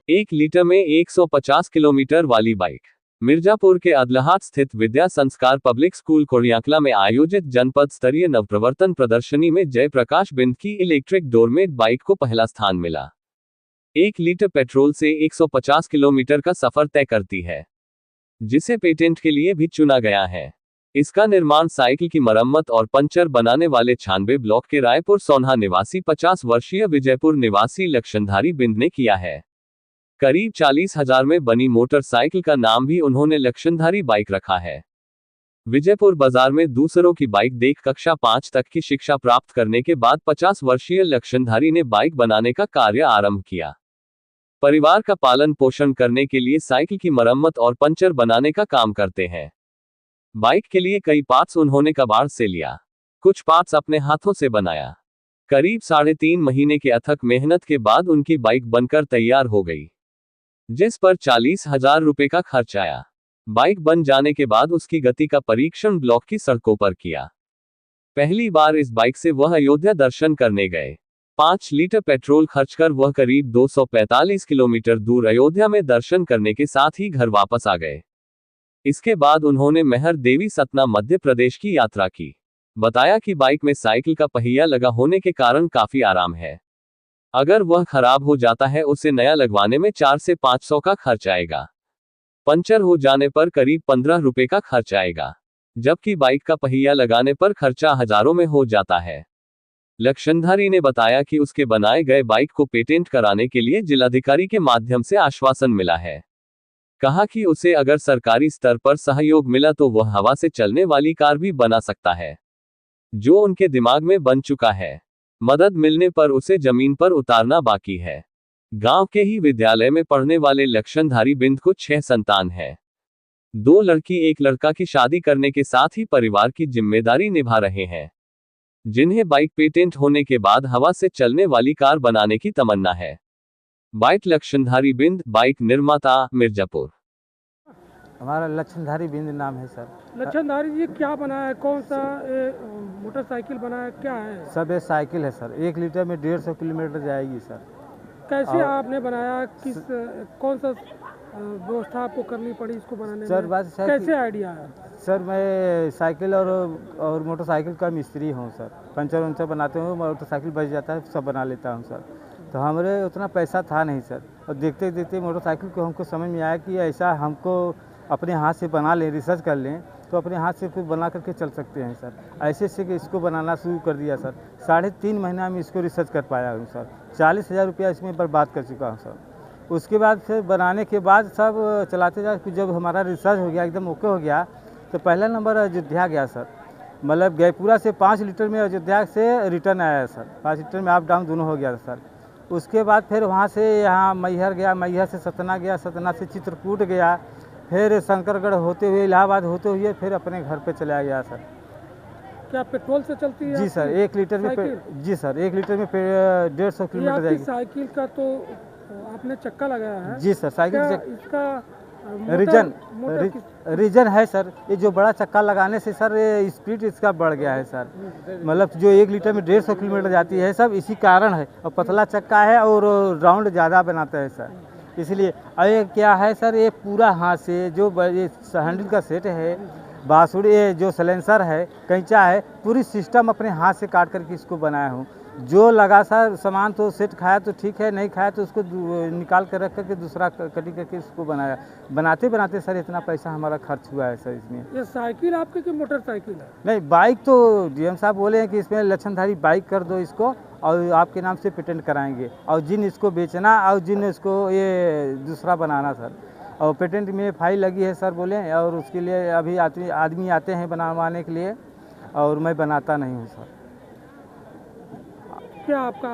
1 litre में 150 kilometre वाली bike. Mirzapur के अदलहाट स्थित विद्या संस्कार पब्लिक स्कूल कोड़ियाकला में आयोजित जनपद स्तरीय नवप्रवर्तन प्रदर्शनी में जयप्रकाश बिंद की इलेक्ट्रिक डोरमेट बाइक को पहला स्थान मिला। 1 लीटर पेट्रोल से 150 किलोमीटर का सफर तय करती है, जिसे पेटेंट के लिए भी चुना गया है। इसका निर्माण साइकिल की मरम्मत और पंचर बनाने वाले 96 ब्लॉक के रायपुर सोन्हा निवासी 50 वर्षीय विजयपुर निवासी लक्षणधारी बिंद ने किया है। करीब 40,000 में बनी मोटरसाइकिल का नाम भी उन्होंने लक्षणधारी बाइक रखा है। विजयपुर बाजार में दूसरों की बाइक देख कक्षा 5 तक की शिक्षा प्राप्त करने के बाद 50 वर्षीय लक्षणधारी ने बाइक बनाने का कार्य आरंभ किया। परिवार का पालन पोषण करने के लिए साइकिल की मरम्मत और पंचर बनाने का काम करते हैं। बाइक के लिए कई पार्ट्स उन्होंने कबाड़ से लिया, कुछ पार्ट्स अपने हाथों से बनाया। करीब 3.5 महीने के अथक मेहनत के बाद उनकी बाइक बनकर तैयार हो गई, जिस पर 40,000 रुपए का खर्च आया। बाइक बन जाने के बाद उसकी गति का परीक्षण ब्लॉक की सड़कों पर किया। पहली बार इस बाइक से वह अयोध्या दर्शन करने गए। 5 लीटर पेट्रोल खर्चकर वह करीब 245 किलोमीटर दूर अयोध्या में दर्शन करने के साथ ही घर वापस आ गए। इसके बाद उन्होंने मेहर देवी सतना मध्य प्रदेश की यात्रा की। बताया कि बाइक में साइकिल का पहिया लगा होने के कारण काफी आराम है। अगर वह खराब हो जाता है उसे नया लगवाने में 400 से 500 का खर्च आएगा। पंचर हो जाने पर करीब 15 रुपए का खर्च आएगा, जबकि बाइक का पहिया लगाने पर खर्चा हजारों में हो जाता है। लक्षणधारी ने बताया कि उसके बनाए गए बाइक को पेटेंट कराने के लिए जिलाधिकारी के माध्यम से आश्वासन मिला है। कहा कि उसे अगर सरकारी स्तर पर सहयोग मिला तो वह हवा से चलने वाली कार भी बना सकता है, जो उनके दिमाग में बन चुका है। मदद मिलने पर उसे जमीन पर उतारना बाकी है। गांव के ही विद्यालय में पढ़ने वाले लक्षणधारी बिंद को 6 संतान है। 2 लड़की 1 लड़का की शादी करने के साथ ही परिवार की जिम्मेदारी निभा रहे हैं, जिन्हें बाइक पेटेंट होने के बाद हवा से चलने वाली कार बनाने की तमन्ना है। बाइक लक्षणधारी बिंद, बाइक निर्माता, मिर्जापुर। हमारा लक्षणधारी बिंद नाम है सर। लक्षणधारी जी क्या बनाया है, कौन सा मोटरसाइकिल बनाया, क्या है? सब ये साइकिल है सर, 1 लीटर में 150 किलोमीटर जाएगी सर। कैसे आपने बनाया, किस कौन सा व्यवस्था आपको करनी पड़ी इसको बनाने सर? में? बस कैसे आइडिया है? सर मैं साइकिल और मोटरसाइकिल का मिस्त्री हूँ सर। पंचर वंचर बनाते हूँ, मोटरसाइकिल बच जाता है सब बना लेता हूँ सर। तो हमारे उतना पैसा था नहीं सर, और देखते देखते मोटरसाइकिल को हमको समझ में आया कि ऐसा हमको अपने हाथ से बना लें, रिसर्च कर लें तो अपने हाथ से कुछ बना करके चल सकते हैं सर। ऐसे से कि इसको बनाना शुरू कर दिया सर। 3.5 महीना में इसको रिसर्च कर पाया हूँ सर। 40,000 रुपया इसमें बर्बाद कर चुका हूँ सर। उसके बाद फिर बनाने के बाद सब चलाते जाते जब हमारा रिसर्च हो गया, एकदम ओके हो गया, तो पहला नंबर अयोध्या गया सर। मतलब गयपुरा से 5 लीटर में अयोध्या से रिटर्न आया सर। 5 लीटर में अप डाउन दोनों हो गया सर। उसके बाद फिर वहाँ से यहाँ मैहर गया, मैहर से सतना गया, सतना से चित्रकूट गया, फिर शंकरगढ़ होते हुए इलाहाबाद होते हुए फिर अपने घर पे चला गया सर। क्या पेट्रोल से चलती है? जी सर, 1 लीटर में जी सर, 1 लीटर में 150 किलोमीटर जाएगी। साइकिल का तो आपने चक्का लगाया है? जी सर, साइकिल इसका रीजन है सर, ये जो बड़ा चक्का लगाने से सर स्पीड इसका बढ़ गया है सर। मतलब जो 1 लीटर में 150 किलोमीटर जाती है सब इसी कारण है। और पतला चक्का है और राउंड ज़्यादा बनाता है सर, इसलिए। और ये क्या है सर, ये पूरा हाथ से जो ये हैंडल का सेट है, बांसुरी, ये जो सलेंसर है, कैंचा है, पूरी सिस्टम अपने हाथ से काट करके इसको बनाया हूँ। जो लगा सर सामान तो सेट खाया तो ठीक है, नहीं खाया तो उसको निकाल कर रख करके दूसरा कटिंग करके इसको बनाया। बनाते बनाते सर इतना पैसा हमारा खर्च हुआ है सर इसमें। ये साइकिल आपके कि मोटरसाइकिल है? नहीं, बाइक तो डीएम साहब बोले हैं कि इसमें लक्षणधारी बाइक कर दो इसको और आपके नाम से पेटेंट कराएंगे, और जिन इसको बेचना और जिन इसको ये दूसरा बनाना सर। और पेटेंट में फाइल लगी है सर बोले, और उसके लिए अभी आदमी आते हैं बनवाने के लिए, और मैं बनाता नहीं हूँ सर। क्या आपका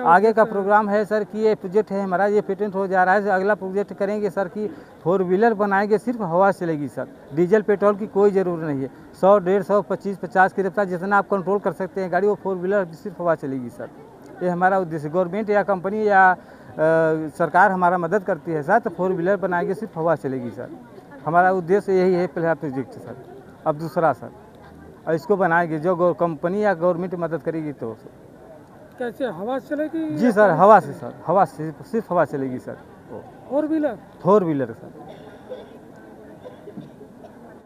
आगे का प्रोग्राम है सर कि ये प्रोजेक्ट है हमारा, ये पेटेंट हो जा रहा है, अगला प्रोजेक्ट करेंगे सर कि 4 व्हीलर बनाएंगे, सिर्फ हवा चलेगी सर। डीजल पेट्रोल की कोई ज़रूरत नहीं है। 100, 150, 25, 50 की रफ्तार जितना आप कंट्रोल कर सकते हैं गाड़ी, वो 4 व्हीलर सिर्फ हवा चलेगी सर। ये हमारा उद्देश्य। गवर्नमेंट या कंपनी या सरकार हमारा मदद करती है सर, तो 4 व्हीलर बनाएंगे, सिर्फ हवा चलेगी सर। हमारा उद्देश्य यही है पहला प्रोजेक्ट सर। अब दूसरा सर, और इसको बनाएंगे जो कंपनी या गवर्नमेंट मदद करेगी तो। कैसे, हवा से चलेगी? जी सर, हवा से सर, हवा से, सिर्फ हवा चलेगी sir. Four wheeler. Four wheeler sir.